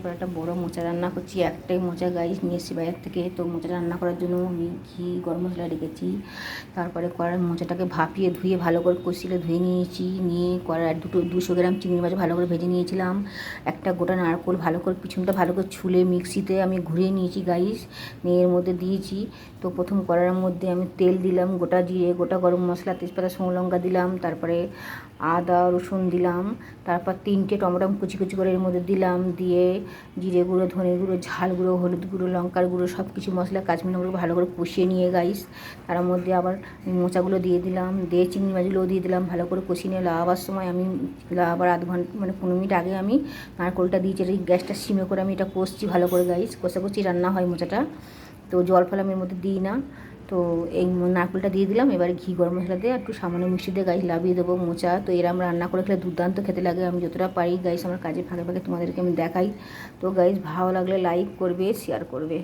এরপর একটা বড় মোচা রান্না করছি। একটাই মোচা গাইস নিয়ে এসেছি বাইরের থেকে। তো মোচা রান্না করার জন্য আমি ঘি গরম মশলা রেখেছি। তারপরে কড়াই মোচাটাকে ভাপিয়ে ধুয়ে ভালো করে কষিয়ে ধুয়ে নিয়েছি। নিয়ে কড়াই 200 গ্রাম চিংড়ি মাছ ভালো করে ভেজে নিয়েছিলাম। একটা গোটা নারকেল ভালো করে পিছনটা ভালো করে ছুলে মিক্সিতে আমি ঘুরিয়ে নিয়েছি গাইস, নিয়ে এর মধ্যে দিয়েছি। তো প্রথম কড়াইয়ের মধ্যে আমি তেল দিলাম, গোটা জিরে, গোটা গরম মশলা, তেজপাতা, শুকনো লঙ্কা দিলাম। তারপরে আদা রসুন দিলাম। তারপর 3টে টমেটো কুচি কুচি করে এর মধ্যে দিলাম। দিয়ে জিরে গুঁড়ো, ধনে গুঁড়ো, ঝাল গুঁড়ো, হলুদ গুঁড়ো, লঙ্কার গুঁড়ো সব কিছু মশলা কাশ্মীরি গুঁড়ো ভালো করে কষিয়ে নিয়ে গাইস তার মধ্যে আবার মোচাগুলো দিয়ে দিলাম। দিয়ে চিংড়ি মাছগুলোও দিয়ে দিলাম। ভালো করে কষিয়ে নিয়ে লাগাবার সময় আমি আবার আধ ঘন্টা 15 মিনিট আগে আমি নারকেলটা দিয়েছি। এই গ্যাসটা সিমে করে আমি এটা কষছি ভালো করে গাইস, কষি রান্না হয় মোচাটা। তো জল ফল আমি এর মধ্যে দিই না। তো এই নারকেলটা দিয়ে দিলাম। এবারে ঘি গরম মশলা দিয়ে একটু সামান্য মিষ্টি দিয়ে গাইস লাভিয়ে দেবো মোচা। তো এরম রান্না করে খেলে দুর্দান্ত খেতে লাগে। আমি যতটা পারি গাইস আমার কাজে ফাঁকে ফাঁকে তোমাদেরকে আমি দেখাই। তো গাইস ভালো লাগলে লাইক করবে, শেয়ার করবে।